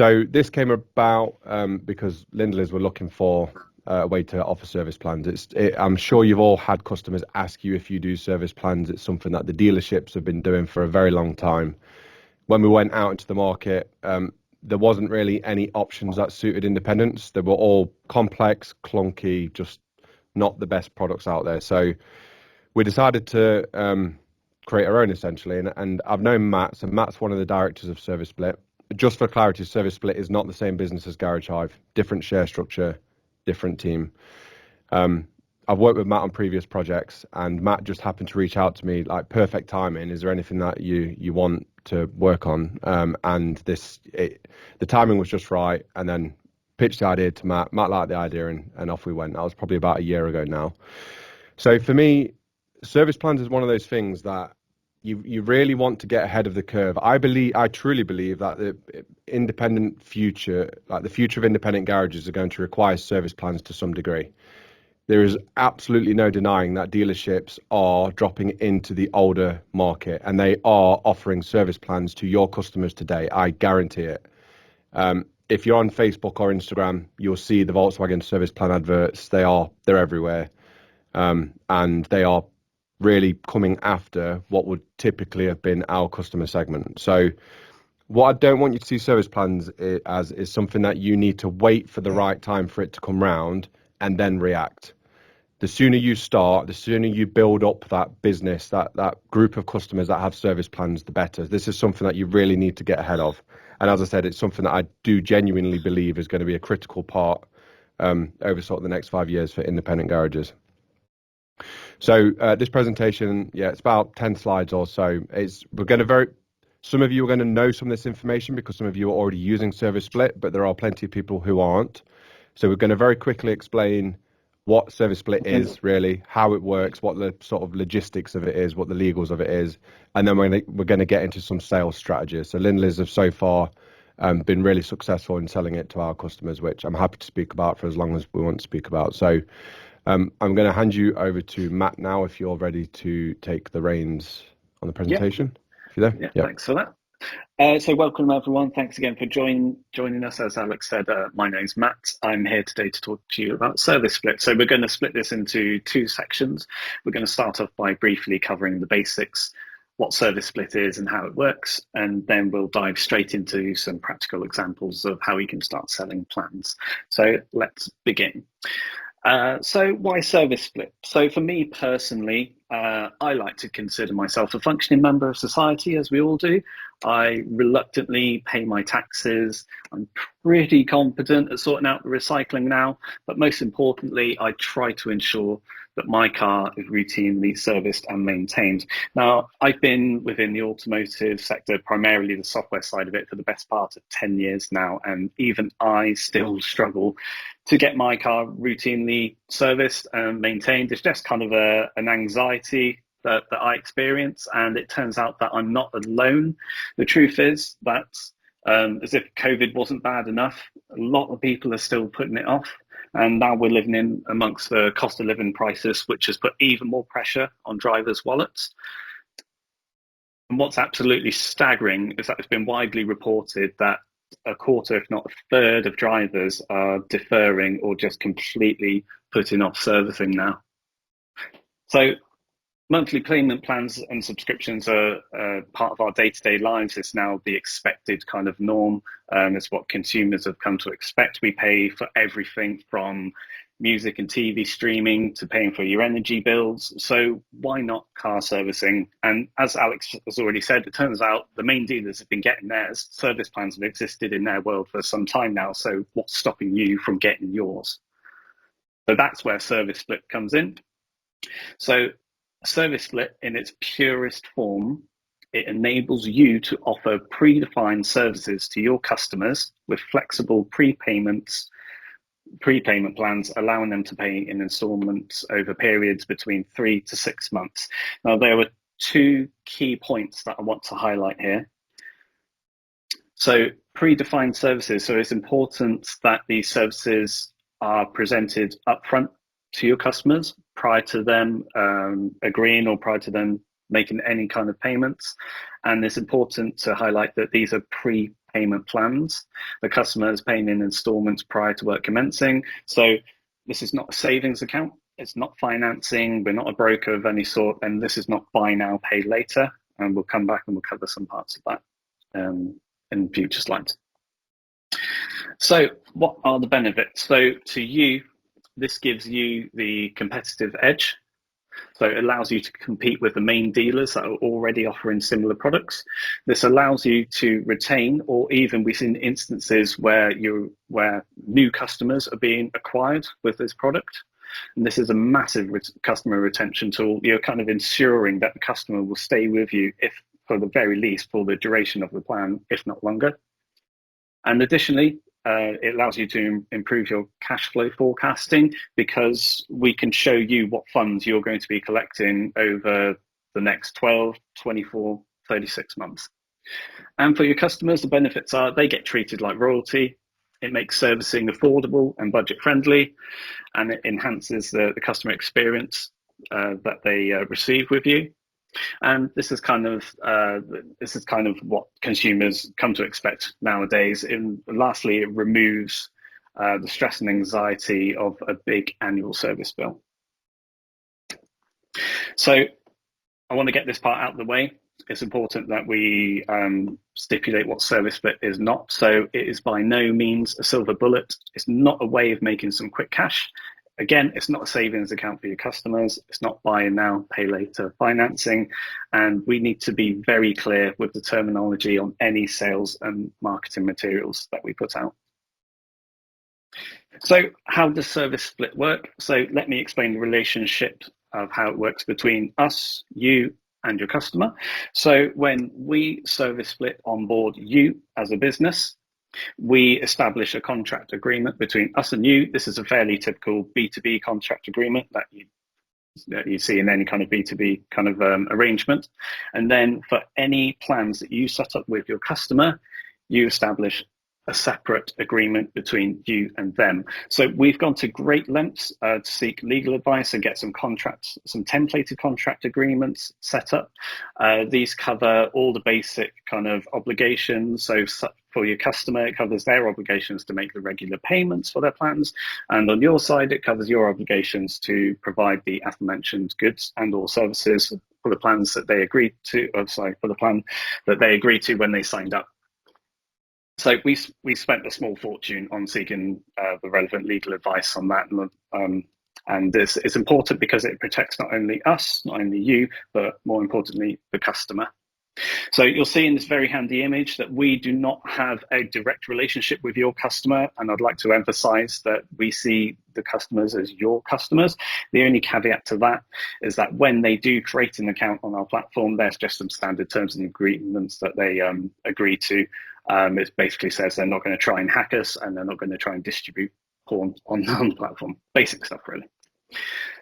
So this came about because Lindley's were looking for a way to offer service plans. I'm sure you've all had customers ask you if you do service plans. It's something that the dealerships have been doing for a very long time. When we went out into the market, there wasn't really any options that suited independents. They were all complex, clunky, just not the best products out there. So we decided to create our own essentially. And I've known Matt, so Matt's one of the directors of ServiceSplit. Just for clarity, ServiceSplit is not the same business as Garage Hive. Different share structure, different team. I've worked with Matt on previous projects, and Matt just happened to reach out to me, like perfect timing. Is there anything that you want to work on? And the timing was just right. And then pitched the idea to Matt. Matt liked the idea, and off we went. That was probably about a year ago now. So for me, service plans is one of those things that you really want to get ahead of the curve. I truly believe that the independent future, like the future of independent garages, are going to require service plans to some degree. There is absolutely no denying that dealerships are dropping into the older market, and they are offering service plans to your customers today. I guarantee it. If you're on Facebook or Instagram, you'll see the Volkswagen service plan adverts. They're everywhere, and they are really coming after what would typically have been our customer segment. So what I don't want you to see service plans as is something that you need to wait for the right time for it to come round and then react. The sooner you start, the sooner you build up that business, that group of customers that have service plans, the better. This is something that you really need to get ahead of. And as I said, it's something that I do genuinely believe is going to be a critical part over sort of the next 5 years for independent garages. So this presentation, it's about 10 slides or so. Some of you are going to know some of this information because some of you are already using ServiceSplit, but there are plenty of people who aren't. So we're going to very quickly explain what ServiceSplit is really, how it works, what the sort of logistics of it is, what the legals of it is, and then we're going to get into some sales strategies. So Lindley's have so far been really successful in selling it to our customers, which I'm happy to speak about for as long as we want to speak about. So I'm going to hand you over to Matt now, if you're ready to take the reins on the presentation. If you're there. Yeah, thanks for that. So welcome everyone. Thanks again for joining us. As Alex said, my name's Matt. I'm here today to talk to you about ServiceSplit. So we're going to split this into two sections. We're going to start off by briefly covering the basics, what ServiceSplit is and how it works, and then we'll dive straight into some practical examples of how you can start selling plans. So let's begin. So why ServiceSplit? So for me personally, I like to consider myself a functioning member of society, as we all do. I reluctantly pay my taxes. I'm pretty competent at sorting out the recycling now, but most importantly, I try to ensure that my car is routinely serviced and maintained. Now, I've been within the automotive sector, primarily the software side of it, for the best part of 10 years now, and even I still struggle to get my car routinely serviced and maintained. It's just kind of an anxiety that I experience, and it turns out that I'm not alone. The truth is that as if COVID wasn't bad enough, a lot of people are still putting it off. And now we're living in amongst the cost of living crisis, which has put even more pressure on drivers' wallets. And what's absolutely staggering is that it's been widely reported that a quarter, if not a third, of drivers are deferring or just completely putting off servicing now. So monthly payment plans and subscriptions are part of our day-to-day lives. It's now the expected kind of norm. It's what consumers have come to expect. We pay for everything from music and TV streaming to paying for your energy bills. So why not car servicing? And as Alex has already said, it turns out the main dealers have been getting theirs. Service plans have existed in their world for some time now. So what's stopping you from getting yours? So that's where ServiceSplit comes in. So ServiceSplit, in its purest form, it enables you to offer predefined services to your customers with flexible prepayment plans, allowing them to pay in installments over periods between 3 to 6 months. Now, there were two key points that I want to highlight here. So predefined services. So it's important that these services are presented upfront to your customers prior to them agreeing or prior to them making any kind of payments. And it's important to highlight that these are payment plans. The customer is paying in installments prior to work commencing. So this is not a savings account. It's not financing. We're not a broker of any sort. And this is not buy now, pay later. And we'll come back and we'll cover some parts of that in future slides. So what are the benefits? So to you, this gives you the competitive edge. So it allows you to compete with the main dealers that are already offering similar products. This allows you to retain, or even we've seen instances where new customers are being acquired with this product. And this is a massive customer retention tool. You're kind of ensuring that the customer will stay with you, if for the very least, for the duration of the plan, if not longer. And additionally, it allows you to improve your cash flow forecasting, because we can show you what funds you're going to be collecting over the next 12, 24, 36 months. And for your customers, the benefits are they get treated like royalty. It makes servicing affordable and budget friendly, and it enhances the customer experience that they receive with you. And this is kind of what consumers come to expect nowadays. And lastly, it removes the stress and anxiety of a big annual service bill. So I want to get this part out of the way. It's important that we stipulate what ServiceSplit is not. So it is by no means a silver bullet. It's not a way of making some quick cash. Again, it's not a savings account for your customers. It's not buy now, pay later financing. And we need to be very clear with the terminology on any sales and marketing materials that we put out. So how does ServiceSplit work? So let me explain the relationship of how it works between us, you, and your customer. So when we ServiceSplit onboard you as a business, we establish a contract agreement between us and you. This is a fairly typical B2B contract agreement that you see in any kind of B2B kind of arrangement. And then for any plans that you set up with your customer, you establish a separate agreement between you and them. So we've gone to great lengths to seek legal advice and get some contracts, some templated contract agreements set up. These cover all the basic kind of obligations. So for your customer, it covers their obligations to make the regular payments for their plans. And on your side, it covers your obligations to provide the aforementioned goods and or services for the plans that they agreed to, for the plan that they agreed to when they signed up. So we spent a small fortune on seeking the relevant legal advice on that. And this is important because it protects not only us, not only you, but more importantly, the customer. So you'll see in this very handy image that we do not have a direct relationship with your customer. And I'd like to emphasize that we see the customers as your customers. The only caveat to that is that when they do create an account on our platform, there's just some standard terms and agreements that they agree to. It basically says they're not going to try and hack us, and they're not going to try and distribute porn on the platform. Basic stuff, really.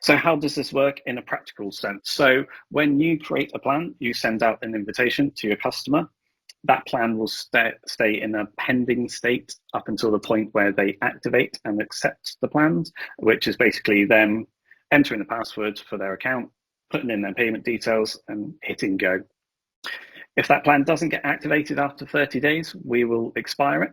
So how does this work in a practical sense? So when you create a plan, you send out an invitation to your customer. That plan will stay in a pending state up until the point where they activate and accept the plans, which is basically them entering the password for their account, putting in their payment details, and hitting go. If that plan doesn't get activated after 30 days, we will expire it.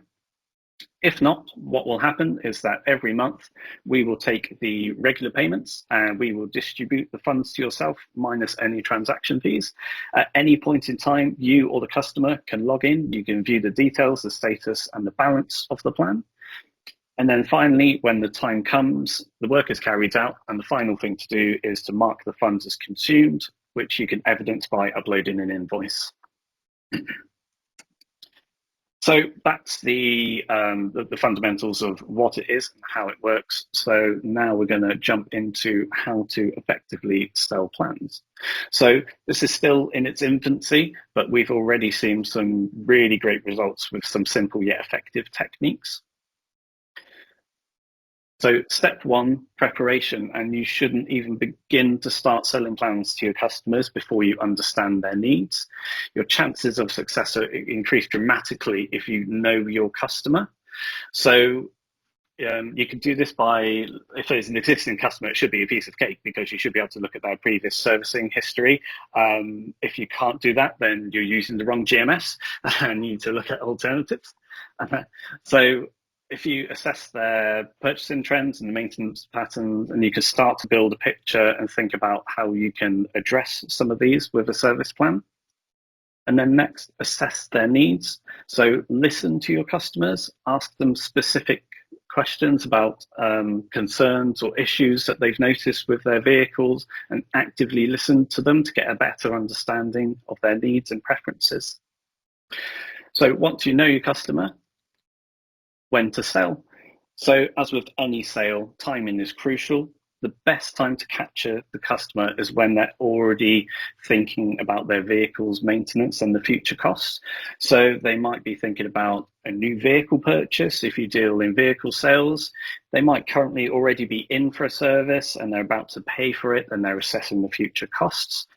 If not, what will happen is that every month we will take the regular payments and we will distribute the funds to yourself minus any transaction fees. At any point in time, you or the customer can log in. You can view the details, the status, and the balance of the plan. And then finally, when the time comes, the work is carried out, and the final thing to do is to mark the funds as consumed, which you can evidence by uploading an invoice. So that's the fundamentals of what it is and how it works. So now we're going to jump into how to effectively sell plans. So this is still in its infancy, but we've already seen some really great results with some simple yet effective techniques. So step one, preparation, and you shouldn't even begin to start selling plans to your customers before you understand their needs. Your chances of success are increased dramatically if you know your customer. So you can do this by, if there's an existing customer, it should be a piece of cake because you should be able to look at their previous servicing history. If you can't do that, then you're using the wrong GMS and you need to look at alternatives. So if you assess their purchasing trends and the maintenance patterns, and you can start to build a picture and think about how you can address some of these with a service plan. And then next, assess their needs. So listen to your customers, ask them specific questions about concerns or issues that they've noticed with their vehicles, and actively listen to them to get a better understanding of their needs and preferences. So once you know your customer, when to sell. So as with any sale, timing is crucial. The best time to capture the customer is when they're already thinking about their vehicle's maintenance and the future costs. So they might be thinking about a new vehicle purchase. If you deal in vehicle sales, they might currently already be in for a service and they're about to pay for it and they're assessing the future costs.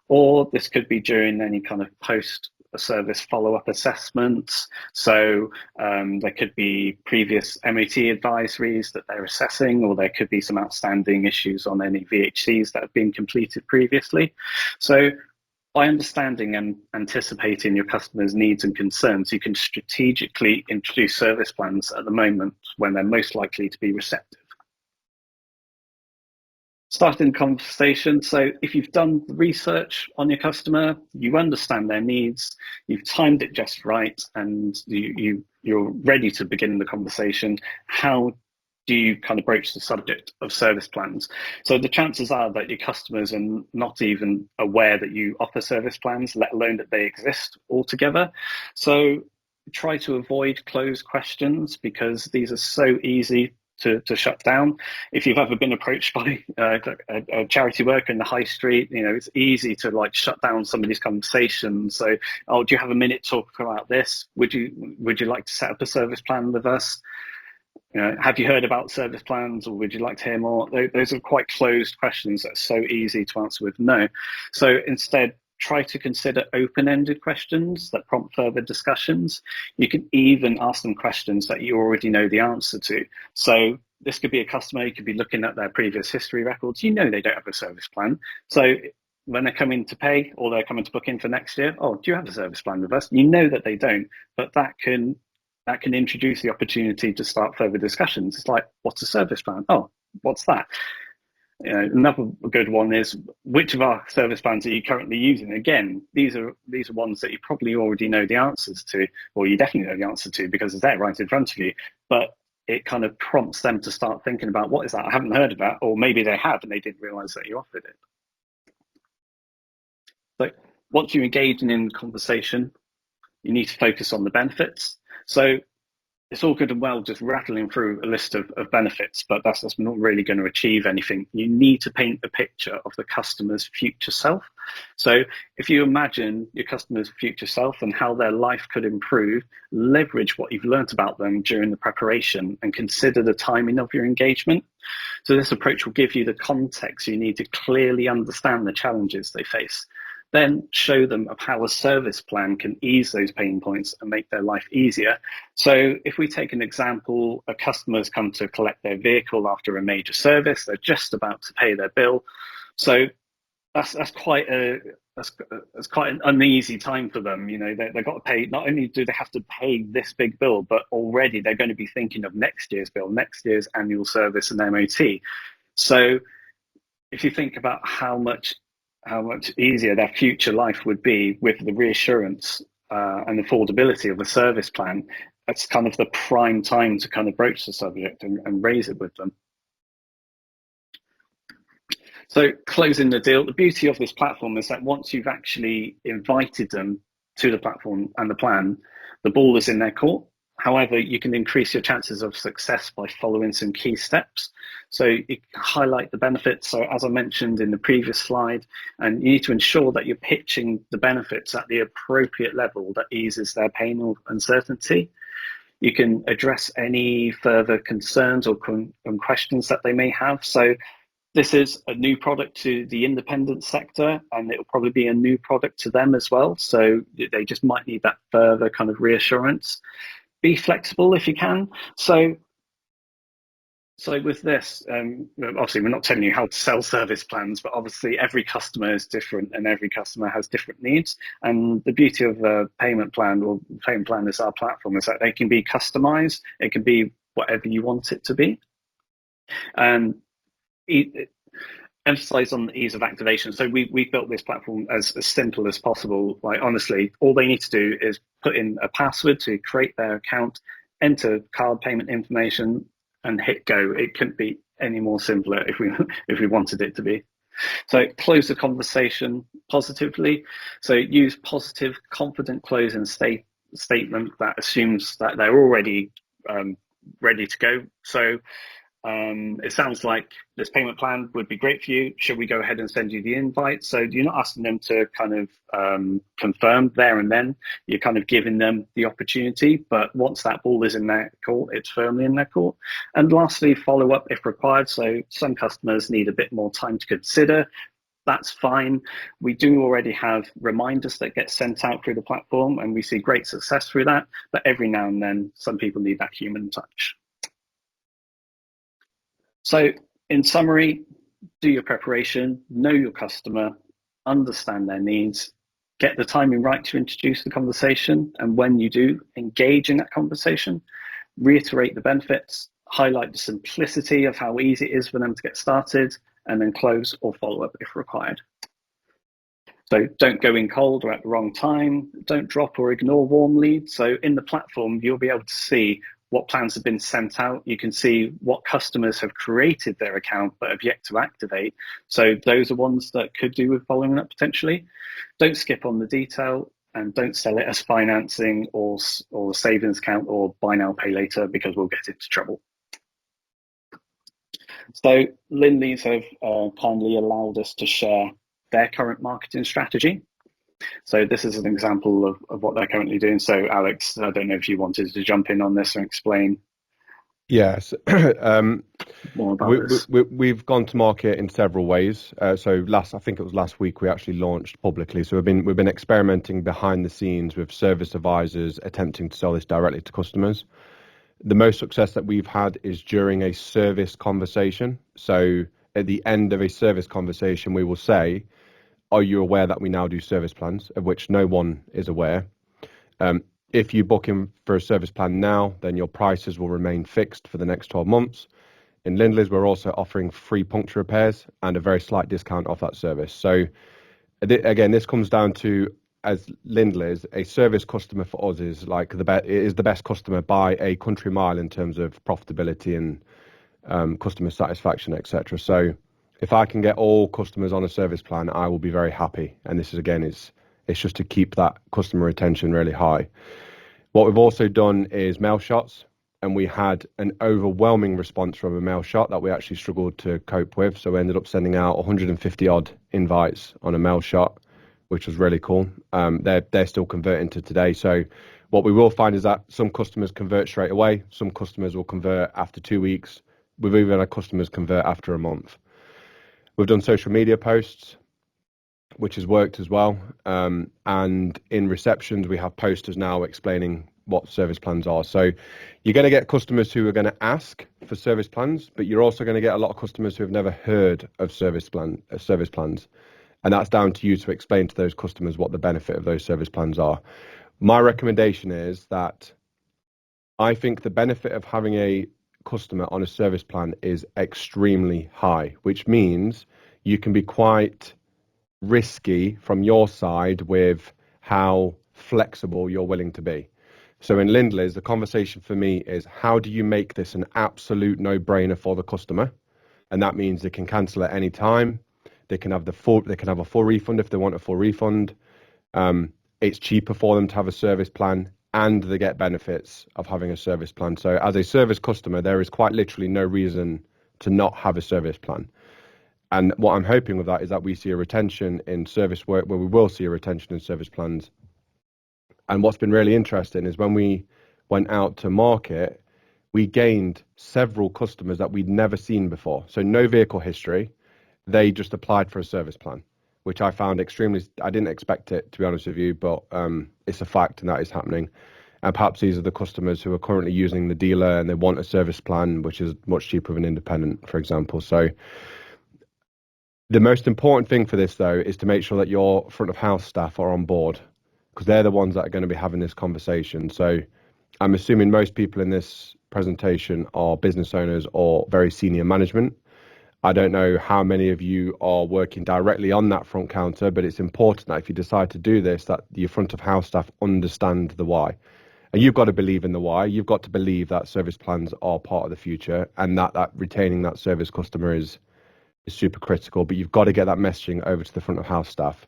Or this could be during any kind of post service follow-up assessments. So there could be previous MOT advisories that they're assessing, or there could be some outstanding issues on any VHCs that have been completed previously. So by understanding and anticipating your customers' needs and concerns, you can strategically introduce service plans at the moment when they're most likely to be receptive. Starting the conversation. So if you've done the research on your customer, you understand their needs, you've timed it just right, and you're ready to begin the conversation, how do you kind of broach the subject of service plans? So the chances are that your customers are not even aware that you offer service plans, let alone that they exist altogether. So try to avoid closed questions because these are so easy to shut down. If you've ever been approached by a charity worker in the high street, it's easy to like shut down somebody's conversation. So, oh, do you have a minute to talk about this? Would you like to set up a service plan with us? Have you heard about service plans, or would you like to hear more? Those are quite closed questions that are so easy to answer with no. So instead, try to consider open-ended questions that prompt further discussions. You can even ask them questions that you already know the answer to. So this could be a customer, you could be looking at their previous history records. They don't have a service plan. So when they're coming to pay or they're coming to book in for next year, oh, do you have a service plan with us? You know that they don't, but that can introduce the opportunity to start further discussions. It's like, what's a service plan? Oh, what's that? Another good one is, which of our service plans are you currently using? Again, these are ones that you probably already know the answers to, or you definitely know the answer to because they're right in front of you. But it kind of prompts them to start thinking about, what is that? I haven't heard of that. Or maybe they have and they didn't realize that you offered it. So once you engage in conversation, you need to focus on the benefits. So it's all good and well just rattling through a list of benefits, but that's not really going to achieve anything. You need to paint a picture of the customer's future self. So if you imagine your customer's future self and how their life could improve, leverage what you've learned about them during the preparation and consider the timing of your engagement. So this approach will give you the context you need to clearly understand the challenges they face. Then show them of how a service plan can ease those pain points and make their life easier. So if we take an example, a customer's come to collect their vehicle after a major service, they're just about to pay their bill. So that's quite an uneasy time for them. They've got to pay. Not only do they have to pay this big bill, but already they're going to be thinking of next year's bill, next year's annual service and MOT. So if you think about how much easier their future life would be with the reassurance and affordability of a service plan, that's kind of the prime time to kind of broach the subject and raise it with them. So closing the deal, the beauty of this platform is that once you've actually invited them to the platform and the plan, the ball is in their court. However, you can increase your chances of success by following some key steps. So you highlight the benefits. So as I mentioned in the previous slide, and you need to ensure that you're pitching the benefits at the appropriate level that eases their pain or uncertainty. You can address any further concerns or questions that they may have. So this is a new product to the independent sector, and it will probably be a new product to them as well. So they just might need that further kind of reassurance. Be flexible if you can. So So with this, obviously we're not telling you how to sell service plans, but obviously every customer is different and every customer has different needs. And the beauty of a payment plan, or payment plan is our platform, is that they can be customized. It can be whatever you want it to be. And emphasize on the ease of activation. So we built this platform as simple as possible. Like honestly, all they need to do is put in a password to create their account, enter card payment information, and hit go. It couldn't be any more simpler if we wanted it to be. So close the conversation positively. So use positive, confident closing statement that assumes that they're already ready to go. So it sounds like this payment plan would be great for you. Should we go ahead and send you the invite? So you're not asking them to kind of confirm there and then. You're kind of giving them the opportunity. But once that ball is in their court, it's firmly in their court. And lastly, follow up if required. So some customers need a bit more time to consider. That's fine. We do already have reminders that get sent out through the platform, and we see great success through that. But every now and then, some people need that human touch. So in summary, do your preparation, know your customer, understand their needs, get the timing right to introduce the conversation. And when you do, engage in that conversation, reiterate the benefits, highlight the simplicity of how easy it is for them to get started, and then close or follow up if required. So don't go in cold or at the wrong time. Don't drop or ignore warm leads. So in the platform, you'll be able to see what plans have been sent out. You can see what customers have created their account but have yet to activate. So those are ones that could do with following up potentially. Don't skip on the detail, and don't sell it as financing or savings account or buy now, pay later, because we'll get into trouble. So Lindley's have kindly allowed us to share their current marketing strategy. So this is an example of what they're currently doing. So Alex, I don't know if you wanted to jump in on this and explain. Yes. More about this. We've gone to market in several ways. I think it was last week we actually launched publicly. So we've been experimenting behind the scenes with service advisors attempting to sell this directly to customers. The most success that we've had is during a service conversation. So at the end of a service conversation, we will say, are you aware that we now do service plans, of which no one is aware? If you book in for a service plan now, then your prices will remain fixed for the next 12 months. In Lindley's, we're also offering free puncture repairs and a very slight discount off that service. So again, this comes down to, as Lindley's, a service customer for us is like the best customer by a country mile in terms of profitability and customer satisfaction, etc. So if I can get all customers on a service plan, I will be very happy. And this is, again, it's just to keep that customer retention really high. What we've also done is mail shots, and we had an overwhelming response from a mail shot that we actually struggled to cope with. So we ended up sending out 150 odd invites on a mail shot, which was really cool. They're still converting to today. So what we will find is that some customers convert straight away. Some customers will convert after 2 weeks. We've even had customers convert after a month. We've done social media posts, which has worked as well. And in receptions, we have posters now explaining what service plans are. So you're going to get customers who are going to ask for service plans, but you're also going to get a lot of customers who have never heard of service plans. And that's down to you to explain to those customers what the benefit of those service plans are. My recommendation is that I think the benefit of having a customer on a service plan is extremely high, which means you can be quite risky from your side with how flexible you're willing to be. So in Lindley's, the conversation for me is, how do you make this an absolute no-brainer for the customer? And that means they can cancel at any time. They can have a full refund if they want a full refund. It's cheaper for them to have a service plan, and they get benefits of having a service plan. So as a service customer, there is quite literally no reason to not have a service plan. And what I'm hoping with that is that we see a retention in service work, where we will see a retention in service plans. And what's been really interesting is when we went out to market, we gained several customers that we'd never seen before. So no vehicle history. They just applied for a service plan, which I found I didn't expect it, to be honest with you, but it's a fact, and that is happening. And perhaps these are the customers who are currently using the dealer and they want a service plan, which is much cheaper than independent, for example. So the most important thing for this, though, is to make sure that your front of house staff are on board, because they're the ones that are going to be having this conversation. So I'm assuming most people in this presentation are business owners or very senior management. I don't know how many of you are working directly on that front counter, but it's important that if you decide to do this, that your front of house staff understand the why. And you've got to believe in the why. You've got to believe that service plans are part of the future, and that retaining that service customer is super critical. But you've got to get that messaging over to the front of house staff,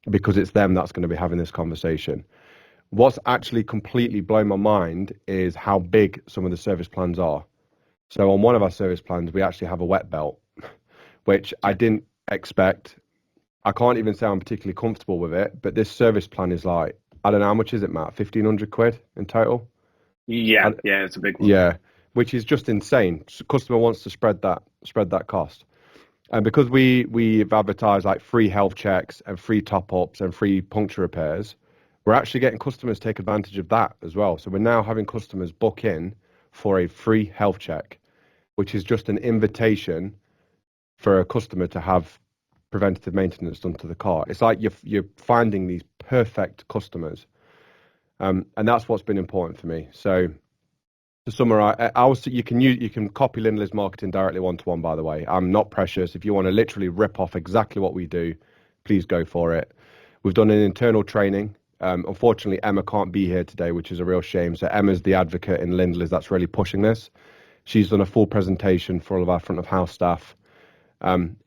because it's them that's going to be having this conversation. What's actually completely blown my mind is how big some of the service plans are. So on one of our service plans, we actually have a wet belt, which I didn't expect. I can't even say I'm particularly comfortable with it, but this service plan is like, I don't know, how much is it, Matt? 1,500 quid in total? Yeah, it's a big one. Yeah, which is just insane. So customer wants to spread that cost. And because we've advertised like free health checks and free top-ups and free puncture repairs, we're actually getting customers take advantage of that as well. So we're now having customers book in for a free health check, which is just an invitation for a customer to have preventative maintenance done to the car. It's like you're finding these perfect customers, and that's what's been important for me. So to summarize, you can copy Lindley's marketing directly one-to-one, by the way. I'm not precious. If you want to literally rip off exactly what we do, please go for it. We've done an internal training. Unfortunately, Emma can't be here today, which is a real shame. So Emma's the advocate in Lindley's that's really pushing this. She's done a full presentation for all of our front of house staff.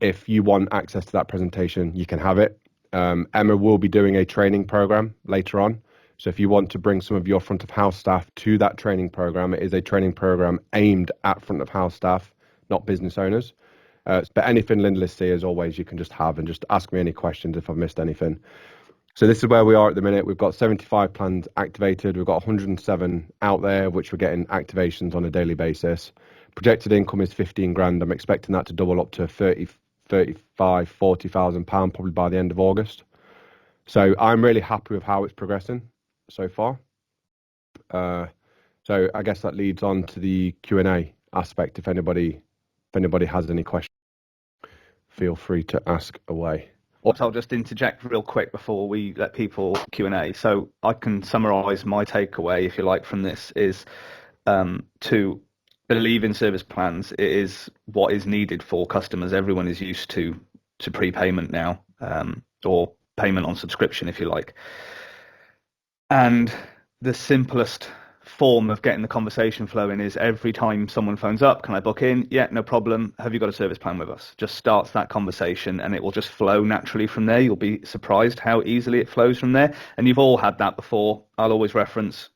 If you want access to that presentation, you can have it. Emma will be doing a training program later on. So if you want to bring some of your front of house staff to that training program, it is a training program aimed at front of house staff, not business owners. But anything Lindley see, as always, you can just have and just ask me any questions if I've missed anything. So this is where we are at the minute. We've got 75 plans activated. We've got 107 out there, which we're getting activations on a daily basis. Projected income is 15 grand. I'm expecting that to double up to 30, 35, 40,000 pound probably by the end of August. So I'm really happy with how it's progressing so far. So I guess that leads on to the Q&A aspect. If anybody has any questions, feel free to ask away. I'll just interject real quick before we let people Q&A. So I can summarize my takeaway, if you like, from this is to believe in service plans. It is what is needed for customers. Everyone is used to prepayment now, or payment on subscription, if you like. And the simplest form of getting the conversation flowing is every time someone phones up, can I book in? Yeah, no problem. Have you got a service plan with us? Just starts that conversation and it will just flow naturally from there. You'll be surprised how easily it flows from there. And you've all had that before. I'll always reference,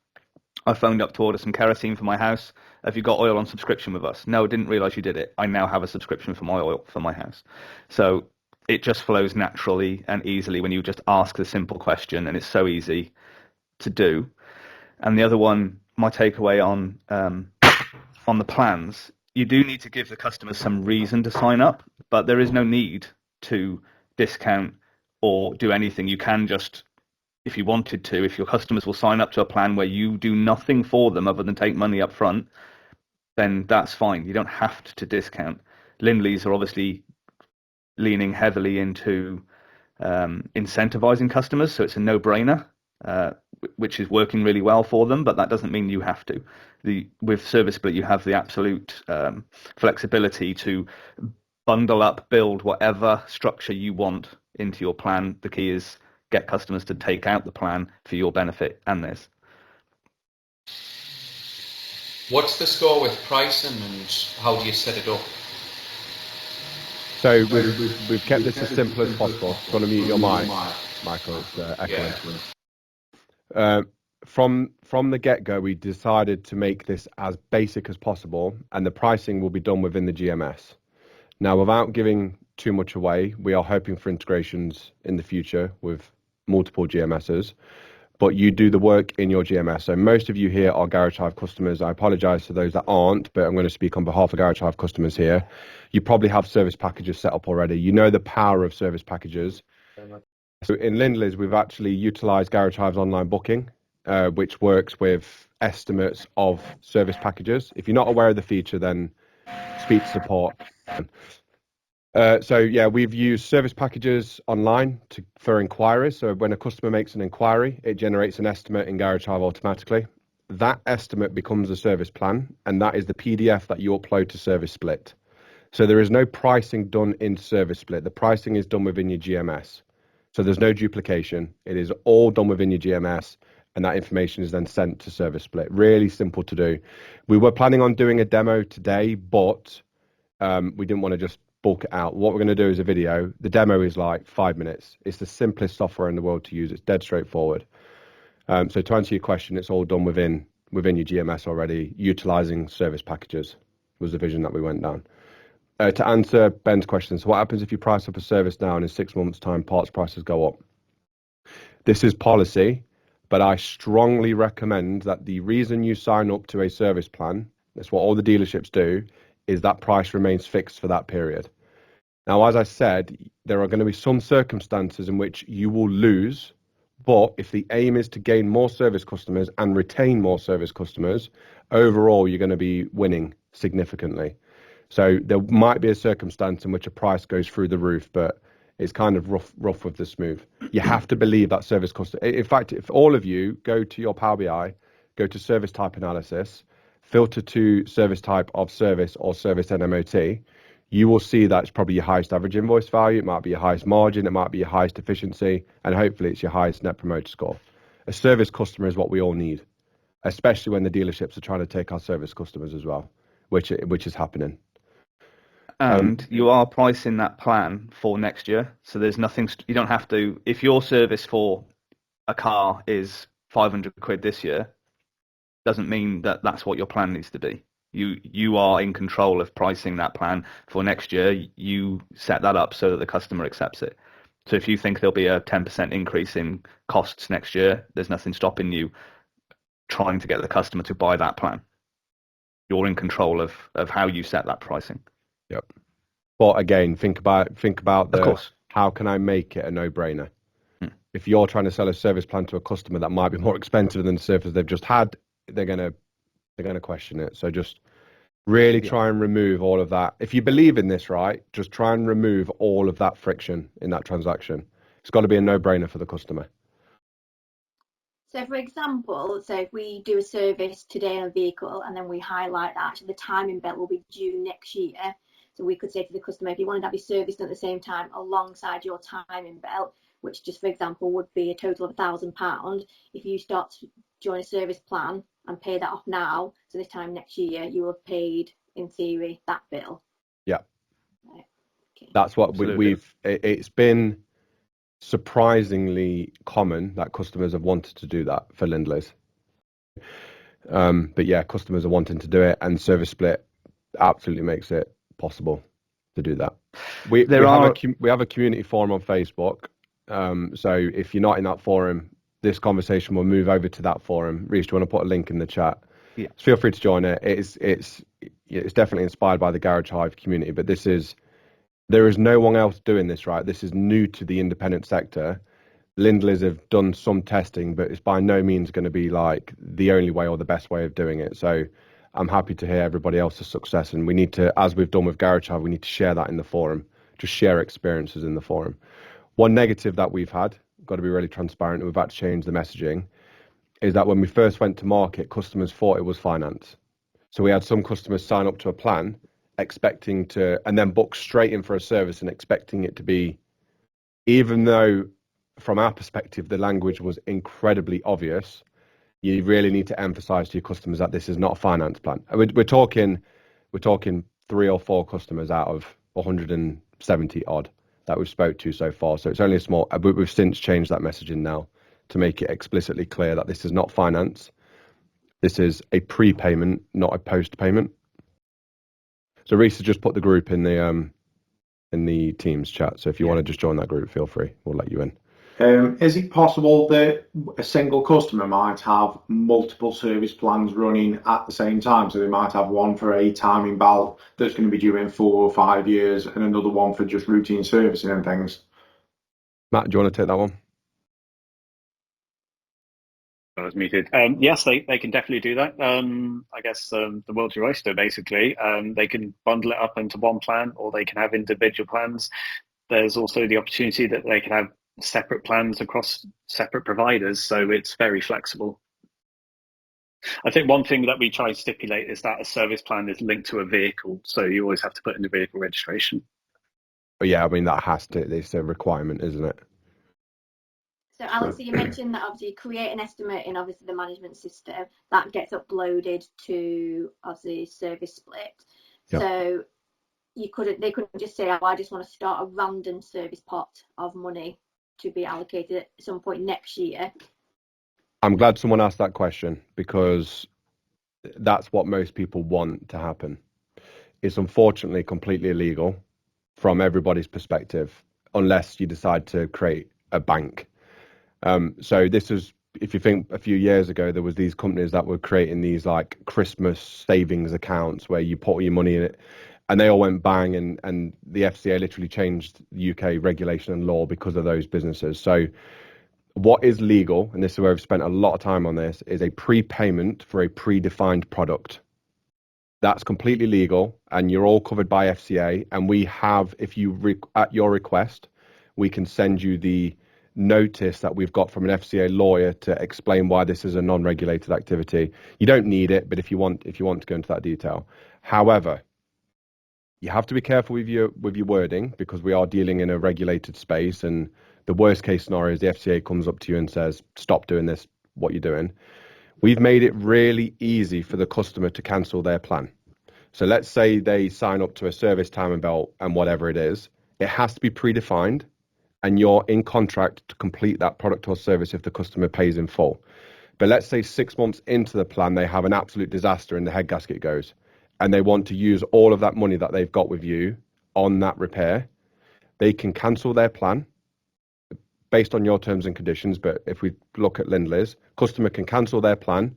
I phoned up to order some kerosene for my house. Have you got oil on subscription with us? No, didn't realize you did it. I now have a subscription for my oil for my house. So it just flows naturally and easily when you just ask the simple question, and it's so easy to do. And the other one, my takeaway on the plans, you do need to give the customers some reason to sign up, but there is no need to discount or do anything. You can just, if you wanted to, if your customers will sign up to a plan where you do nothing for them other than take money up front, then that's fine. You don't have to discount. Lindley's are obviously leaning heavily into incentivizing customers, so it's a no-brainer. Which is working really well for them, but that doesn't mean you have to. With ServiceSplit, you have the absolute flexibility to bundle up, build whatever structure you want into your plan. The key is get customers to take out the plan for your benefit and theirs. What's the score with pricing and how do you set it up? So we've kept this as simple as possible. Going to mute your mic, Michael. It's echoing. From the get-go, we decided to make this as basic as possible, and the pricing will be done within the GMS. Now, without giving too much away, we are hoping for integrations in the future with multiple GMSs, but you do the work in your GMS. So most of you here are Garage Hive customers. I apologize to those that aren't, but I'm going to speak on behalf of Garage Hive customers here. You probably have service packages set up already. You know the power of service packages. So in Lindley's, we've actually utilized Garage Hive's online booking. which works with estimates of service packages. If you're not aware of the feature, then speak to support. So yeah, we've used service packages online for inquiries. So when a customer makes an inquiry, it generates an estimate in Garage Hive automatically. That estimate becomes a service plan, and that is the PDF that you upload to ServiceSplit. So there is no pricing done in ServiceSplit. The pricing is done within your GMS. So there's no duplication. It is all done within your GMS, and that information is then sent to ServiceSplit. Really simple to do. We were planning on doing a demo today, but we didn't want to just bulk it out. What we're going to do is a video. The demo is like 5 minutes. It's the simplest software in the world to use. It's dead straightforward. So to answer your question, it's all done within your GMS already, utilizing service packages was the vision that we went down. To answer Ben's question, so what happens if you price up a service now and in 6 months' time parts prices go up? This is policy, but I strongly recommend that the reason you sign up to a service plan, that's what all the dealerships do, is that price remains fixed for that period. Now, as I said, there are going to be some circumstances in which you will lose, but if the aim is to gain more service customers and retain more service customers, overall, you're going to be winning significantly. So there might be a circumstance in which a price goes through the roof, but it's kind of rough with the smooth. You have to believe that service customer. In fact, if all of you go to your Power BI, go to service type analysis, filter to service type of service or service NMOT, you will see that it's probably your highest average invoice value. It might be your highest margin. It might be your highest efficiency. And hopefully it's your highest net promoter score. A service customer is what we all need, especially when the dealerships are trying to take our service customers as well, which is happening. And you are pricing that plan for next year. So there's nothing, you don't have to, if your service for a car is 500 quid this year, doesn't mean that that's what your plan needs to be. You are in control of pricing that plan for next year. You set that up so that the customer accepts it. So if you think there'll be a 10% increase in costs next year, there's nothing stopping you trying to get the customer to buy that plan. You're in control of how you set that pricing. Yep. But again, think about Of course. How can I make it a no-brainer? If you're trying to sell a service plan to a customer that might be more expensive than the service they've just had, they're gonna question it. So just really try and remove all of that. If you believe in this, right, just try and remove all of that friction in that transaction. It's got to be a no-brainer for the customer. So for example, so if we do a service today on a vehicle and then we highlight that actually the timing belt will be due next year. So we could say to the customer, if you wanted to have your service done at the same time alongside your timing belt, which just for example would be a total of £1,000, if you start to join a service plan and pay that off now, so this time next year you will have paid in theory that bill. Yeah. Right. Okay. That's what it's been surprisingly common that customers have wanted to do that for Lindley's. But yeah, customers are wanting to do it, and ServiceSplit absolutely makes it possible to do that. We have a community forum on Facebook. So if you're not in that forum, this conversation will move over to that forum. Reece, do you want to put a link in the chat? Yeah. So feel free to join it. It's definitely inspired by the Garage Hive community, but there is no one else doing this, right? This is new to the independent sector. Lindley's have done some testing, but it's by no means going to be like the only way or the best way of doing it. So I'm happy to hear everybody else's success, and we need to, as we've done with Garage Hive, we need to share that in the forum. Just share experiences in the forum. One negative that we've had, got to be really transparent, and we've had to change the messaging, is that when we first went to market, customers thought it was finance. So we had some customers sign up to a plan expecting to, and then book straight in for a service and expecting it to be, even though from our perspective, the language was incredibly obvious, you really need to emphasize to your customers that this is not a finance plan. We're talking 3 or 4 customers out of 170 odd that we've spoke to so far. So it's only a small, but we've since changed that messaging now to make it explicitly clear that this is not finance. This is a prepayment, not a post payment. So Reece has just put the group in the Teams chat. So if you want to just join that group, feel free. We'll let you in. Is it possible that a single customer might have multiple service plans running at the same time? So they might have one for a timing belt that's going to be due in 4 or 5 years and another one for just routine servicing and things. Matt, do you want to take that one? I was muted. Yes, they can definitely do that. I guess the world's your oyster, basically. They can bundle it up into one plan, or they can have individual plans. There's also the opportunity that they can have separate plans across separate providers, so it's very flexible. I think one thing that we try to stipulate is that a service plan is linked to a vehicle, so you always have to put in the vehicle registration. But yeah, I mean, that has to, it's a requirement, isn't it? So Alex, so you mentioned that obviously you create an estimate in obviously the management system that gets uploaded to obviously ServiceSplit. Yep. So they couldn't just say, oh, I just want to start a random service pot of money to be allocated at some point next year. I'm glad someone asked that question, because that's what most people want to happen. It's unfortunately completely illegal from everybody's perspective, unless you decide to create a bank. So this is, if you think a few years ago, there was these companies that were creating these like Christmas savings accounts where you put all your money in it, and they all went bang, and the FCA literally changed UK regulation and law because of those businesses. So what is legal, and this is where I've spent a lot of time on this, is a prepayment for a predefined product. That's completely legal, and you're all covered by FCA. And we have, if you at your request, we can send you the notice that we've got from an FCA lawyer to explain why this is a non-regulated activity. You don't need it, but if you want to go into that detail. However, you have to be careful with your wording, because we are dealing in a regulated space, and the worst case scenario is the FCA comes up to you and says, stop doing this, what you're doing. We've made it really easy for the customer to cancel their plan. So let's say they sign up to a service timing belt and whatever it is, it has to be predefined, and you're in contract to complete that product or service if the customer pays in full. But let's say 6 months into the plan, they have an absolute disaster and the head gasket goes, and they want to use all of that money that they've got with you on that repair. They can cancel their plan based on your terms and conditions. But if we look at Lindley's, customer can cancel their plan.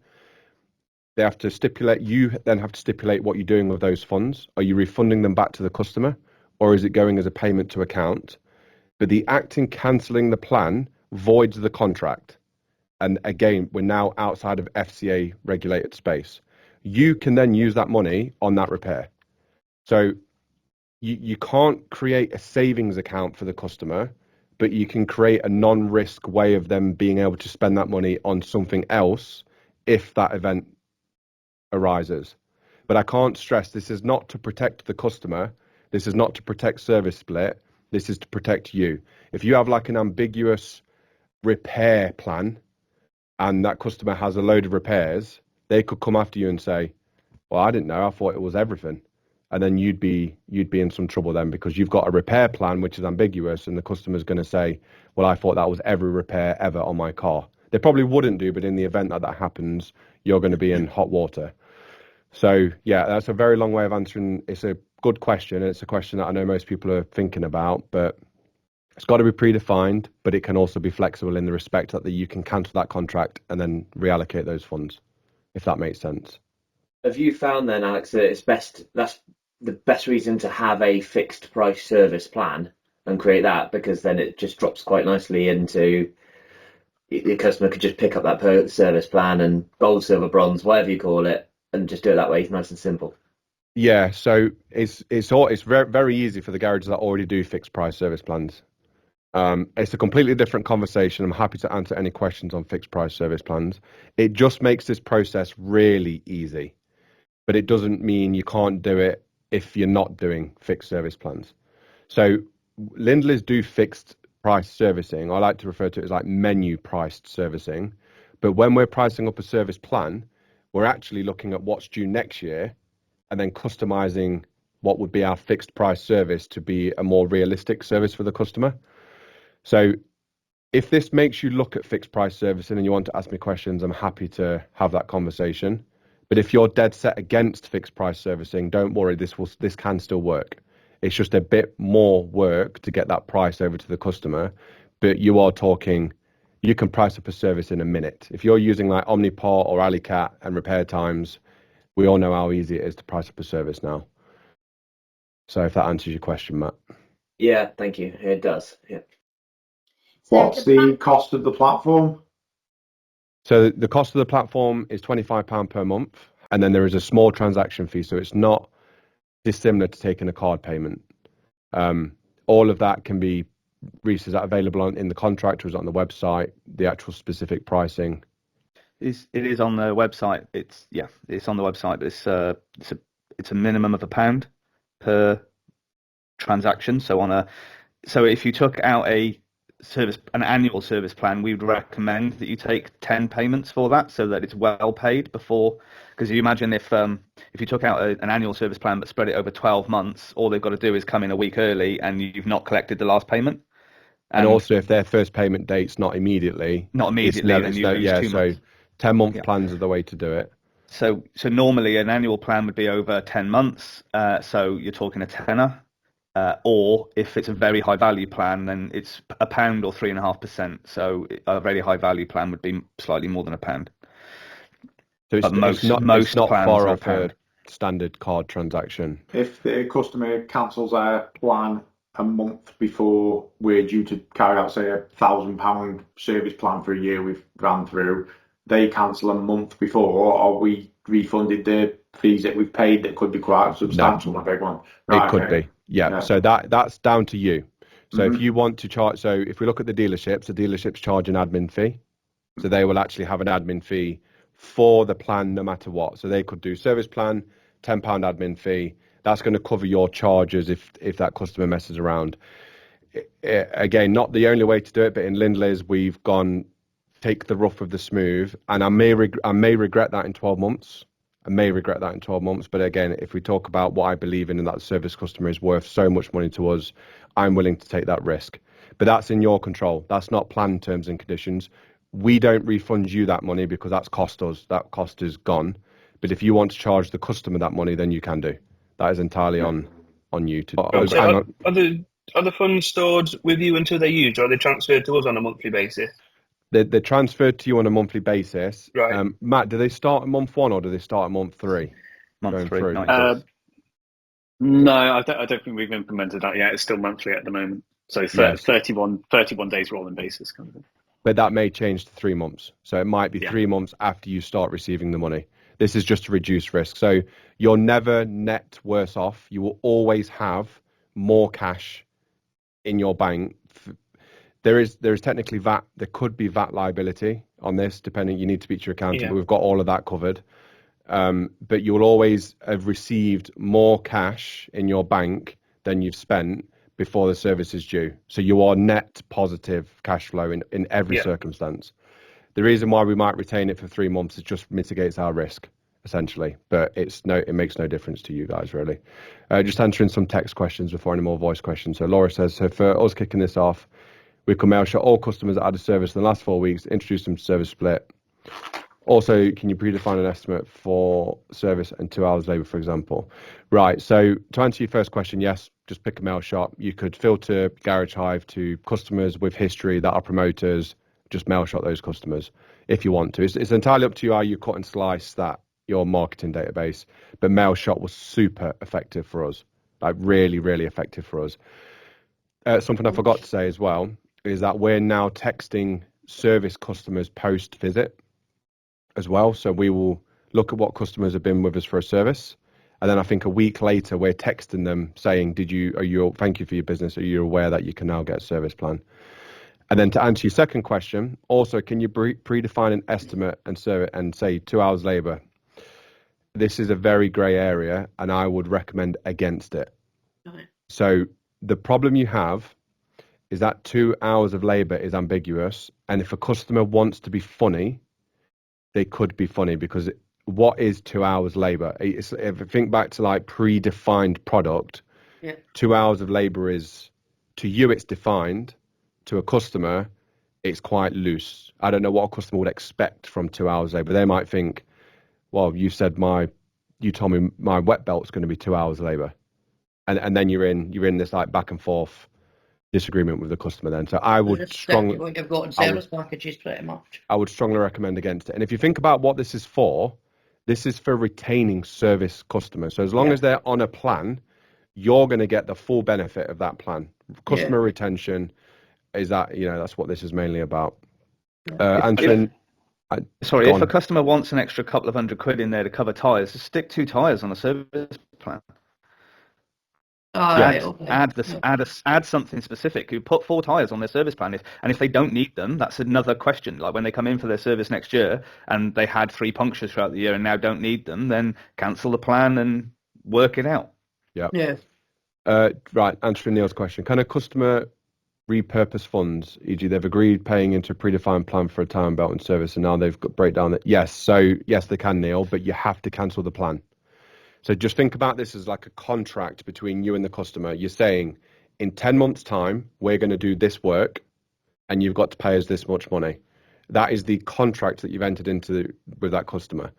They have to stipulate, you then have to stipulate what you're doing with those funds. Are you refunding them back to the customer, or is it going as a payment to account? But the act in cancelling the plan voids the contract. And again, we're now outside of FCA regulated space. You can then use that money on that repair. So you can't create a savings account for the customer, but you can create a non-risk way of them being able to spend that money on something else if that event arises. But I can't stress, this is not to protect the customer. This is not to protect ServiceSplit. This is to protect you. If you have like an ambiguous repair plan and that customer has a load of repairs, they could come after you and say, well, I didn't know, I thought it was everything. And then you'd be in some trouble then, because you've got a repair plan which is ambiguous, and the customer's going to say, well, I thought that was every repair ever on my car. They probably wouldn't do, but in the event that that happens, you're going to be in hot water. So yeah, that's a very long way of answering. It's a good question. It's a question that I know most people are thinking about, but it's got to be predefined, but it can also be flexible in the respect that you can cancel that contract and then reallocate those funds, if that makes sense. Have you found then, Alex, that that's the best reason to have a fixed price service plan and create that, because then it just drops quite nicely into the customer could just pick up that per service plan and gold, silver, bronze, whatever you call it, and just do it that way, nice and simple. Yeah, so it's very, very easy for the garages that already do fixed price service plans. It's a completely different conversation. I'm happy to answer any questions on fixed price service plans. It just makes this process really easy, but it doesn't mean you can't do it if you're not doing fixed service plans. So Lindley's do fixed price servicing. I like to refer to it as like menu priced servicing. But when we're pricing up a service plan, we're actually looking at what's due next year and then customizing what would be our fixed price service to be a more realistic service for the customer. So if this makes you look at fixed price servicing and you want to ask me questions, I'm happy to have that conversation. But if you're dead set against fixed price servicing, don't worry, this can still work. It's just a bit more work to get that price over to the customer, but you are talking, you can price up a service in a minute. If you're using like Omnipot or Alicat and repair times, we all know how easy it is to price up a service now. So if that answers your question, Matt. Yeah, thank you. It does. Yeah. What's the cost of the platform? So the cost of the platform is £25 per month, and then there is a small transaction fee. So it's not dissimilar to taking a card payment. All of that can be, Reese, is that available in the contract, or is it on the website, the actual specific pricing? It is on the website. It's on the website, but it's a minimum of £1 per transaction. So if you took out an annual service plan, we would recommend that you take 10 payments for that, so that it's well paid before. Because you imagine if you took out an annual service plan but spread it over 12 months, all they've got to do is come in a week early, and you've not collected the last payment. And also, if their first payment date's not immediately, then you lose 2 months. 10-month plans are the way to do it. So normally an annual plan would be over 10 months. So you're talking a tenner. Or if it's a very high value plan, then it's £1 or 3.5%. So a very high value plan would be slightly more than £1. So it's not plans far are off a standard card transaction. If the customer cancels their plan a month before we're due to carry out, say, £1,000 service plan for a year we've ran through, they cancel a month before, or we refunded the fees that we've paid that could be quite substantial, a big one. Right, it could be. Yeah. So that's down to you. So if you want to charge, so if we look at the dealerships charge an admin fee. So they will actually have an admin fee for the plan no matter what. So they could do service plan, £10 admin fee. That's going to cover your charges if that customer messes around. Again, not the only way to do it, but in Lindley's we've gone take the rough of the smooth, and I may regret that in 12 months. But again, if we talk about what I believe in, and that service customer is worth so much money to us, I'm willing to take that risk. But that's in your control. That's not plan terms and conditions. We don't refund you that money because that's cost us. That cost is gone. But if you want to charge the customer that money, then you can do. That is entirely on you to. Are the funds stored with you until they're used, or are they transferred to us on a monthly basis? They're transferred to you on a monthly basis. Right. Matt, do they start at month 1 or do they start at month 3? Month 3. No, I don't think we've implemented that yet. It's still monthly at the moment. So 31 days rolling basis kind of thing. But that may change to 3 months. So it might be 3 months after you start receiving the money. This is just to reduce risk. So you're never net worse off. You will always have more cash in your bank. There is technically VAT. There could be VAT liability on this, depending. You need to speak to your accountant, but we've got all of that covered. But you'll always have received more cash in your bank than you've spent before the service is due. So you are net positive cash flow in every circumstance. The reason why we might retain it for 3 months is just mitigates our risk, essentially. But it makes no difference to you guys, really. Just answering some text questions before any more voice questions. So Laura says, so for us kicking this off, we can mail shot all customers that had a service in the last 4 weeks, introduce them to ServiceSplit. Also, can you predefine an estimate for service and 2 hours labour, for example? Right, so to answer your first question, yes, just pick a mail shot. You could filter Garage Hive to customers with history that are promoters, just mail shot those customers if you want to. It's entirely up to you how you cut and slice your marketing database, but mail shot was super effective for us, like really, really effective for us. Something I forgot to say as well is that we're now texting service customers post-visit as well. So we will look at what customers have been with us for a service. And then I think a week later, we're texting them saying, thank you for your business. Are you aware that you can now get a service plan? And then to answer your second question, also, can you predefine an estimate and say 2 hours labour? This is a very grey area, and I would recommend against it. Okay. So the problem you have is that 2 hours of labour is ambiguous. And if a customer wants to be funny, they could be funny, because what is 2 hours labour? If you think back to like predefined product, 2 hours of labour is, to you, it's defined. To a customer, it's quite loose. I don't know what a customer would expect from 2 hours labour. They might think, well, you told me my wet belt's going to be 2 hours labour. And then you're in this like back and forth disagreement with the customer then. So I would strongly what you've got in service packages pretty much. I would strongly recommend against it. And if you think about what this is for retaining service customers. So as long as they're on a plan, you're going to get the full benefit of that plan. Customer retention is that's what this is mainly about. Answering Sorry, Go if a on. customer wants an extra couple of £100 in there to cover tyres, just stick 2 tyres on a service plan. Right, okay. Add something specific. You put 4 tyres on their service plan, and if they don't need them, that's another question. Like when they come in for their service next year and they had 3 punctures throughout the year and now don't need them, then cancel the plan and work it out. Yeah. Yeah. Right. Answering Neil's question, can a customer repurpose funds, e.g., they've agreed paying into a predefined plan for a time belt and service, and now they've got breakdown that? Yes. So yes, they can, Neil, but you have to cancel the plan. So just think about this as like a contract between you and the customer. You're saying, in 10 months' time, we're going to do this work, and you've got to pay us this much money. That is the contract that you've entered into with that customer.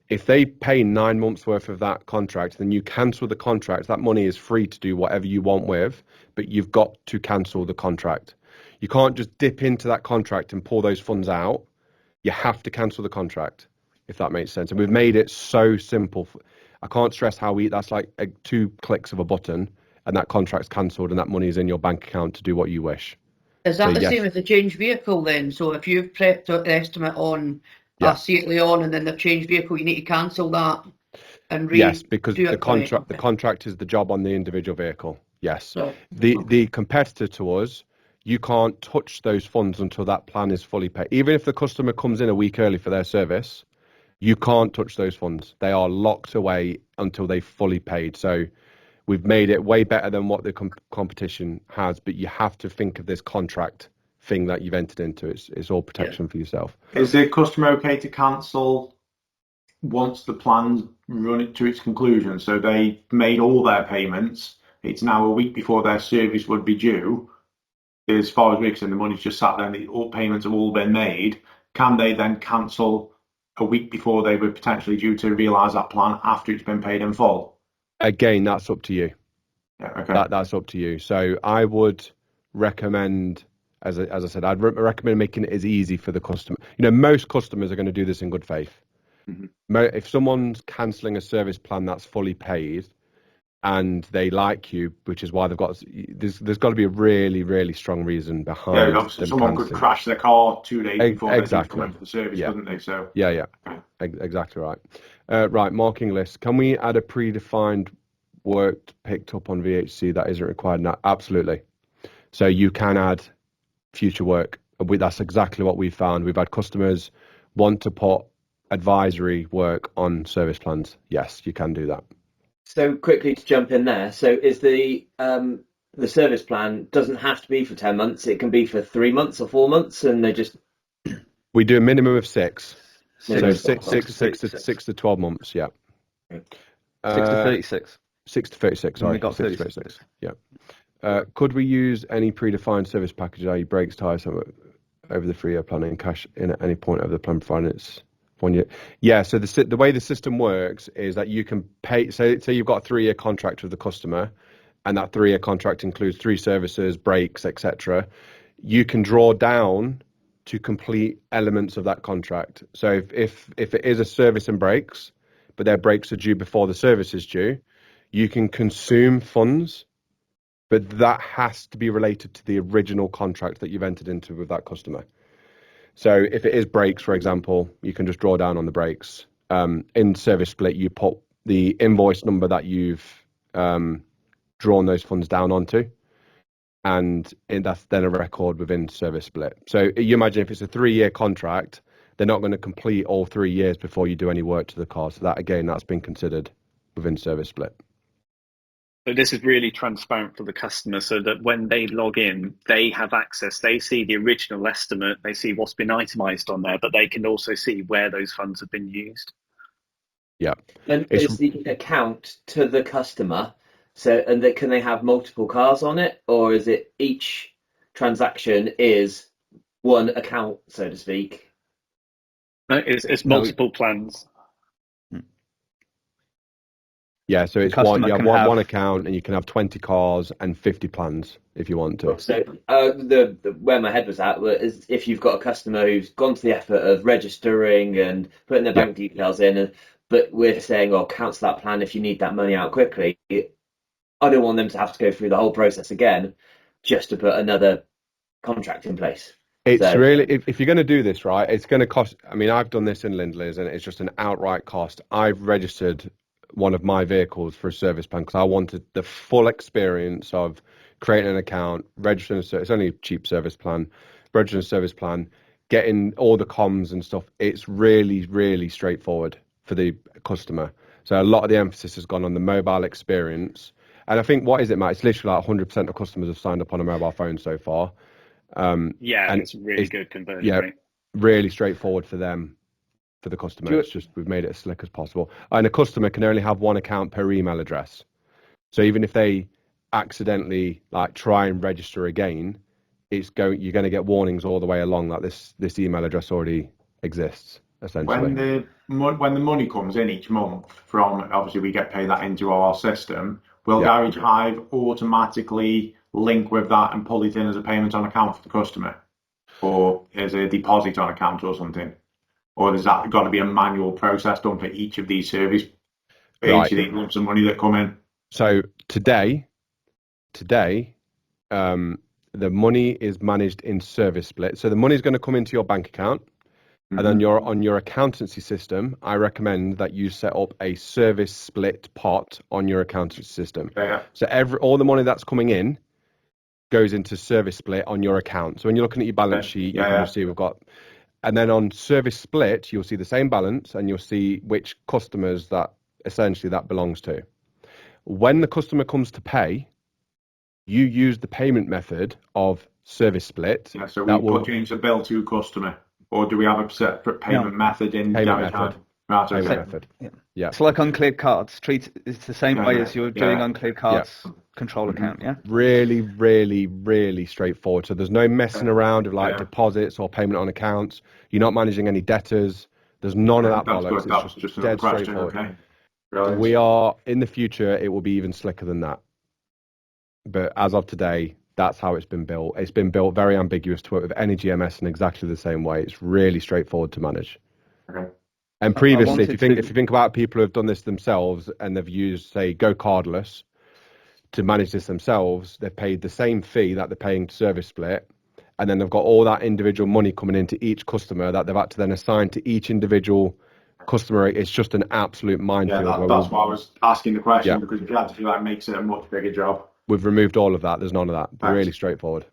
If they pay 9 months worth of that contract, then you cancel the contract. That money is free to do whatever you want with, but you've got to cancel the contract. You can't just dip into that contract and pull those funds out. You have to cancel the contract, if that makes sense. And we've made it so simple. I can't stress how that's like 2 clicks of a button, and that contract's cancelled, and that money is in your bank account to do what you wish. Is that So, the yes. same as the change vehicle then? So if you've prepped an estimate on Yeah. a Seatley on and then they've changed vehicle, you need to cancel that and Yes, because do the it. contract Okay. the contract is the job on the individual vehicle. Yes. Right. The competitor to us, you can't touch those funds until that plan is fully paid. Even if the customer comes in a week early for their service, you can't touch those funds. They are locked away until they've fully paid. So we've made it way better than what the competition has, but you have to think of this contract thing that you've entered into. It's all protection for yourself. Is the customer okay to cancel once the plan's run it to its conclusion? So they made all their payments. It's now a week before their service would be due. As far as we're concerned, the money's just sat there. All payments have all been made. Can they then cancel a week before they were potentially due to realise that plan after it's been paid in full? Again, that's up to you. Yeah, okay. That's up to you. So I would recommend, as I said, I'd recommend making it as easy for the customer. You know, most customers are going to do this in good faith. Mm-hmm. If someone's cancelling a service plan that's fully paid and they like you, which is why there's got to be a really, really strong reason behind obviously them someone cancelling. could crash their car 2 days before Exactly. they're coming for the service, Yeah. couldn't they? So Yeah. Exactly right. Right, marking list. Can we add a predefined work picked up on VHC that isn't required now? Absolutely. So you can add future work. That's exactly what we found. We've had customers want to put advisory work on service plans. Yes, you can do that. So quickly to jump in there. So is the service plan doesn't have to be for 10 months. It can be for 3 months or 4 months, and they just. We do a minimum of 6. Minimum So of 6 to 12 months. Yeah. 6 to 36. 6 to 36. Sorry, We got 6 to 36. 36. Yeah. Could we use any predefined service package, i.e., brakes, tyres, over the 3-year plan and cash in at any point over the plan, provided it's 1 year? Yeah. So the way the system works is that you can pay. Say you've got a 3-year contract with the customer, and that 3-year contract includes 3 services, brakes, etc. You can draw down to complete elements of that contract. So if it is a service and brakes, but their brakes are due before the service is due, you can consume funds, but that has to be related to the original contract that you've entered into with that customer. So if it is brakes, for example, you can just draw down on the brakes. In ServiceSplit, you put the invoice number that you've drawn those funds down onto, and that's then a record within ServiceSplit. So you imagine if it's a 3-year contract, they're not going to complete all 3 years before you do any work to the car. So that's been considered within ServiceSplit. So this is really transparent for the customer, so that when they log in, they have access. They see the original estimate, they see what's been itemised on there, but they can also see where those funds have been used. Yeah. And is the account to the customer? So, can they have multiple cars on it, or is it each transaction is one account, so to speak? No, it's multiple plans. Yeah, so it's customer one can have one account, and you can have 20 cars and 50 plans if you want to. So the where my head was at is if you've got a customer who's gone to the effort of registering and putting their bank details in, but we're saying, oh, cancel that plan if you need that money out quickly. I don't want them to have to go through the whole process again just to put another contract in place. It's So really, if you're going to do this, right, it's going to cost. I mean, I've done this in Lindley's and it's just an outright cost. I've registered one of my vehicles for a service plan because I wanted the full experience of creating an account, registering it's only a cheap service plan, registering a service plan, getting all the comms and stuff. It's really, really straightforward for the customer. So a lot of the emphasis has gone on the mobile experience. And I think, what is it, Matt? It's literally like 100% of customers have signed up on a mobile phone so far. Yeah, And it's really good conversion rate. really straightforward for them, for the customer. It's just, we've made it as slick as possible. And a customer can only have one account per email address. So even if they accidentally like try and register again, you're going to get warnings all the way along that this email address already exists, essentially. When the money comes in each month from, obviously we get paid that into our system, will Yeah. Garage Hive automatically link with that and pull it in as a payment on account for the customer? Or is a deposit on account or something? Or has that got to be a manual process done for each of these service, Right. each of these lumps of money that come in? So today, the money is managed in ServiceSplit. So the money is going to come into your bank account, and then you're on your accountancy system. I recommend that you set up a ServiceSplit pot on your accountancy system. Yeah. So all the money that's coming in goes into ServiceSplit on your account. So when you're looking at your balance sheet, you can just see we've got, and then on ServiceSplit, you'll see the same balance and you'll see which customers that essentially that belongs to. When the customer comes to pay, you use the payment method of ServiceSplit. Yeah, so we change the bill to customer, or do we have a separate payment method in Garage Hive? Right, okay. Payment method. Yeah. It's like uncleared cards. It's the same way as you're doing uncleared cards control account. Yeah. Really, really, really straightforward. So there's no messing around with like deposits or payment on accounts. You're not managing any debtors. There's none of that bollocks. That's just another question. Okay. Brilliant. We are in the future. It will be even slicker than that. But as of today, that's how it's been built. It's been built very ambiguous to work with any GMS in exactly the same way. It's really straightforward to manage. Okay. And previously, if you think about people who have done this themselves and they've used, say, Go Cardless to manage this themselves, they've paid the same fee that they're paying to ServiceSplit, and then they've got all that individual money coming into each customer that they've had to then assign to each individual customer. It's just an absolute minefield. Yeah, that's why I was asking the question, because if you had to feel that makes it a much bigger job. We've removed all of that. There's none of that. Thanks. Really straightforward.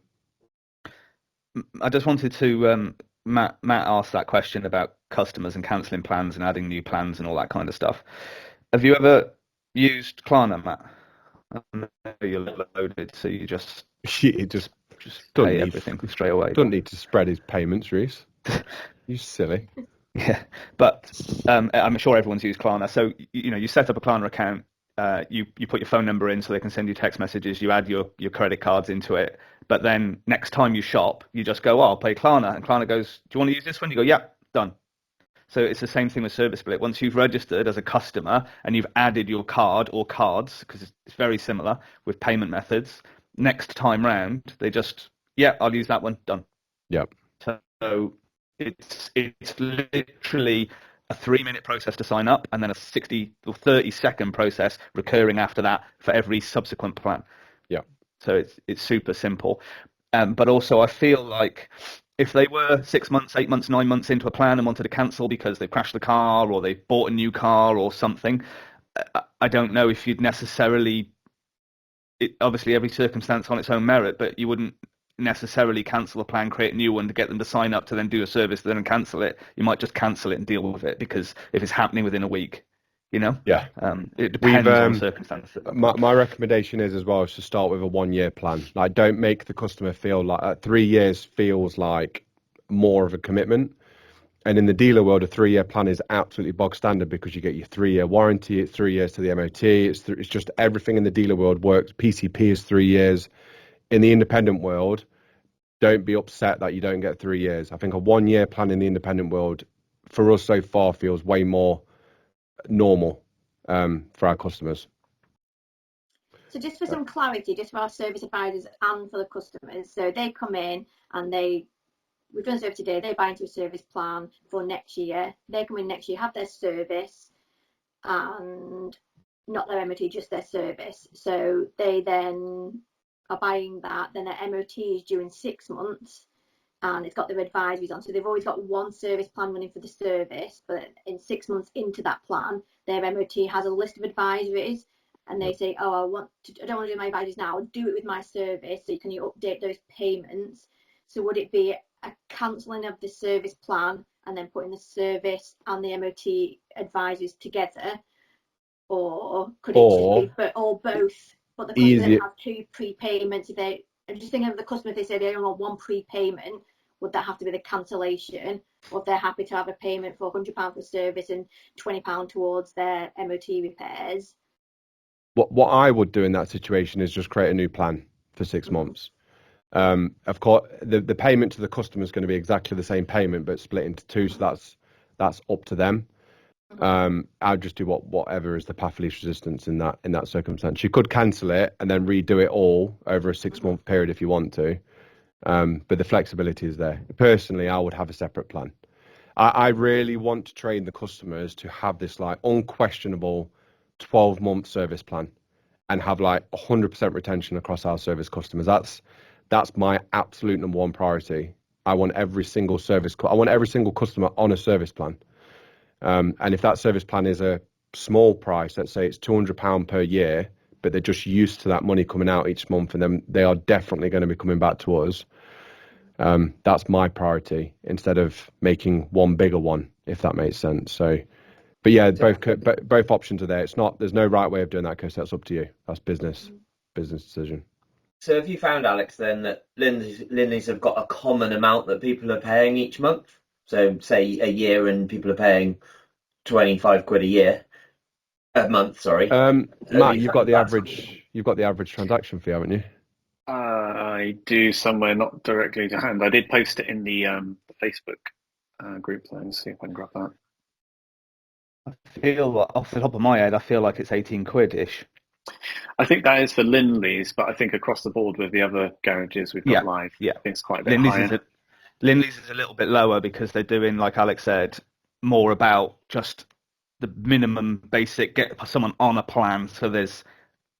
I just wanted to, Matt asked that question about customers and cancelling plans and adding new plans and all that kind of stuff. Have you ever used Klarna, Matt? I know you're loaded, so you just pay everything straight away. Don't need to spread his payments, Reese. You silly. Yeah, but I'm sure everyone's used Klarna. So you set up a Klarna account. You put your phone number in so they can send you text messages. You add your credit cards into it. But then next time you shop, you just go, I'll pay Klarna. And Klarna goes, do you want to use this one? You go, yeah, done. So it's the same thing with ServiceSplit. Once you've registered as a customer and you've added your card or cards, because it's very similar with payment methods, next time round, they just, I'll use that one, done. Yep. So it's literally a 3-minute process to sign up and then a 60 or 30-second process recurring after that for every subsequent plan. Yeah. So it's super simple. But also I feel like if they were 6 months, 8 months, 9 months into a plan and wanted to cancel because they've crashed the car or they've bought a new car or something, I don't know if you'd necessarily, obviously every circumstance on its own merit, but you wouldn't necessarily cancel a plan, create a new one to get them to sign up to then do a service, then cancel it. You might just cancel it and deal with it, because if it's happening within a week, it depends on circumstances. My recommendation is as well is to start with a 1-year plan. Like, don't make the customer feel like 3 years feels like more of a commitment. And in the dealer world, a 3-year plan is absolutely bog standard, because you get your 3-year warranty. It's 3 years to the MOT. It's just everything in the dealer world works. PCP is 3 years. In the independent world, don't be upset that you don't get 3 years. I think a 1-year plan in the independent world for us so far feels way more normal for our customers. So just for some clarity, just for our service advisors and for the customers, so they come in and we've done service today, they buy into a service plan for next year. They come in next year, have their service and not their MOT, just their service. So they then are buying that, then their MOT is due in 6 months. and it's got their advisories on. So they've always got one service plan running for the service, but in 6 months into that plan, their MOT has a list of advisories, and they say, oh, I don't want to do my advisories now, do it with my service. So can you update those payments? So would it be a cancelling of the service plan and then putting the service and the MOT advisories together? Or could it just be or both? But the customer then have 2 prepayments. I'm just thinking of the customer, if they say they only want 1 prepayment, would that have to be the cancellation? Or if they're happy to have a payment for £100 for service and £20 towards their MOT repairs? What I would do in that situation is just create a new plan for 6 months. Of course, the payment to the customer is going to be exactly the same payment, but split into 2. So that's up to them. I'll just do whatever is the path of least resistance in that circumstance. You could cancel it and then redo it all over a 6-month period if you want to, but the flexibility is there. Personally, I would have a separate plan. I really want to train the customers to have this like unquestionable 12-month service plan and have like 100% retention across our service customers. That's my absolute number 1 priority. I want every single customer on a service plan. And if that service plan is a small price, let's say it's £200 per year, but they're just used to that money coming out each month, and then they are definitely going to be coming back to us. That's my priority instead of making one bigger one, if that makes sense. So, but yeah, both options are there. There's no right way of doing that, because that's up to you. That's business decision. So have you found, Alex, then that Lindleys have got a common amount that people are paying each month? So say a year and people are paying 25 quid a month, sorry. Matt, you've got the average transaction fee, haven't you? I do somewhere, not directly to hand. I did post it in the Facebook group, so let's see if I can grab that. I feel, off the top of my head, I feel like it's 18 quid-ish. I think that is for Lindleys, but I think across the board with the other garages we've got live, I think it's quite a bit higher. Lindleys is a little bit lower because they're doing, like Alex said, more about just the minimum basic, get someone on a plan. So there's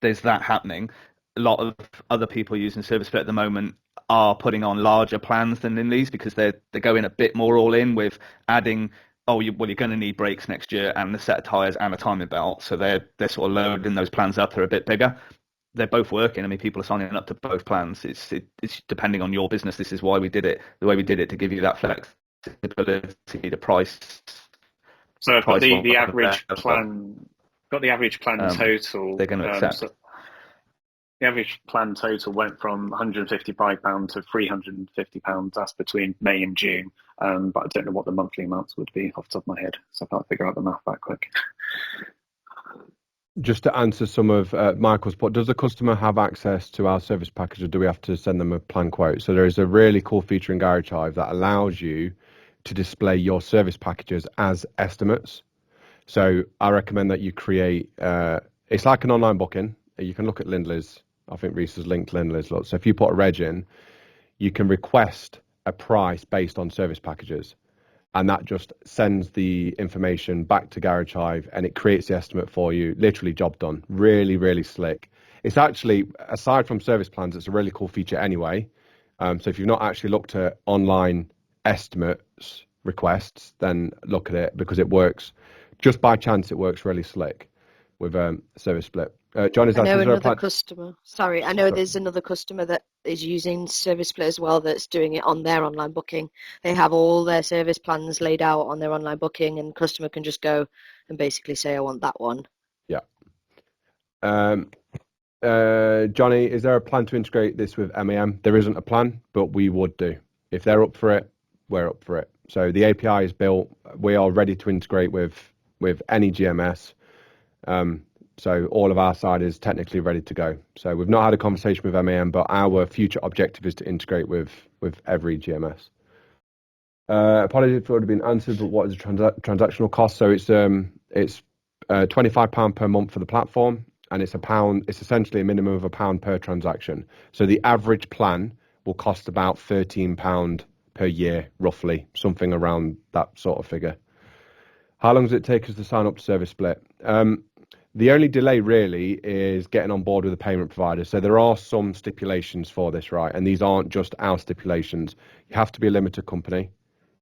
that happening. A lot of other people using ServiceSplit at the moment are putting on larger plans than Lindleys because they're going a bit more all in with adding, you're going to need brakes next year and a set of tyres and a timing belt. So they're sort of loading those plans up. They're a bit bigger. They're both working. I mean, people are signing up to both plans. It's depending on your business. This is why we did it the way we did it, to give you that flexibility, the price. So I've got the average plan. Got the average plan total. They're going to accept. So the average plan total went from £155 to £350. That's between May and June. But I don't know what the monthly amounts would be off the top of my head, so I can't figure out the math that quick. Just to answer some of Michael's point, does the customer have access to our service package, or do we have to send them a plan quote? So there is a really cool feature in Garage Hive that allows you to display your service packages as estimates. So I recommend that you create, it's like an online booking. You can look at Lindleys. I think Reese has linked Lindleys. Look, so if you put a reg in, you can request a price based on service packages. And that just sends the information back to Garage Hive and it creates the estimate for you. Literally job done. Really, really slick. It's actually, aside from service plans, it's a really cool feature anyway. So if you've not actually looked at online estimates requests, then look at it, because it works. Just by chance, it works really slick with ServiceSplit. John, I know there's another customer that is using ServiceSplit as well, that's doing it on their online booking. They have all their service plans laid out on their online booking, and customer can just go and basically say, I want that one. Yeah. Johnny, is there a plan to integrate this with MAM? There isn't a plan, but we would do. If they're up for it, we're up for it. So the API is built. We are ready to integrate with any GMS. So all of our side is technically ready to go. So we've not had a conversation with MAM, but our future objective is to integrate with every GMS. Apologies if it would have been answered, but what is the transactional cost? So it's £25 per month for the platform, and it's £1. It's essentially a minimum of £1 per transaction. So the average plan will cost about £13 per year, roughly, something around that sort of figure. How long does it take us to sign up to ServiceSplit? The only delay really is getting on board with the payment provider. So there are some stipulations for this, right? And these aren't just our stipulations. You have to be a limited company.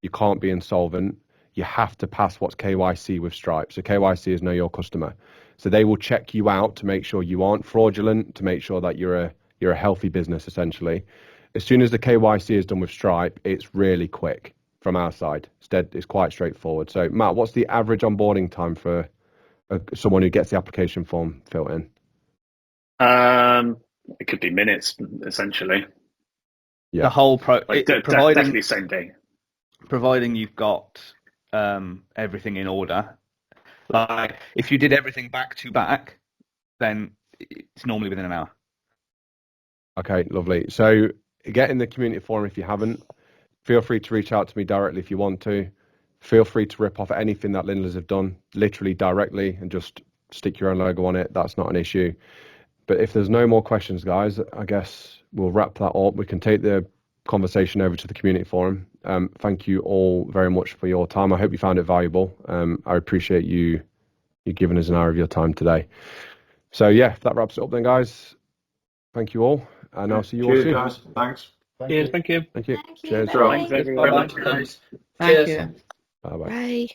You can't be insolvent. You have to pass what's KYC with Stripe. So KYC is know your customer. So they will check you out to make sure you aren't fraudulent, to make sure that you're a healthy business, essentially. As soon as the KYC is done with Stripe, it's really quick from our side. It's quite straightforward. So Matt, what's the average onboarding time for someone who gets the application form filled in? It could be minutes, essentially. Yeah. The whole definitely same day. Providing you've got everything in order. Like if you did everything back to back, then it's normally within an hour. Okay, lovely. So get in the community forum if you haven't. Feel free to reach out to me directly if you want to. Feel free to rip off anything that Lindlers have done, literally directly, and just stick your own logo on it. That's not an issue. But if there's no more questions, guys, I guess we'll wrap that up. We can take the conversation over to the community forum. Thank you all very much for your time. I hope you found it valuable. I appreciate you giving us an hour of your time today. So yeah, that wraps it up then, guys. Thank you all, and I'll see you all soon. Guys. Thanks. Cheers, thank you. Thank you. Thank you. Cheers. Bye. Thanks, everyone. Thank you. Bye bye. Bye.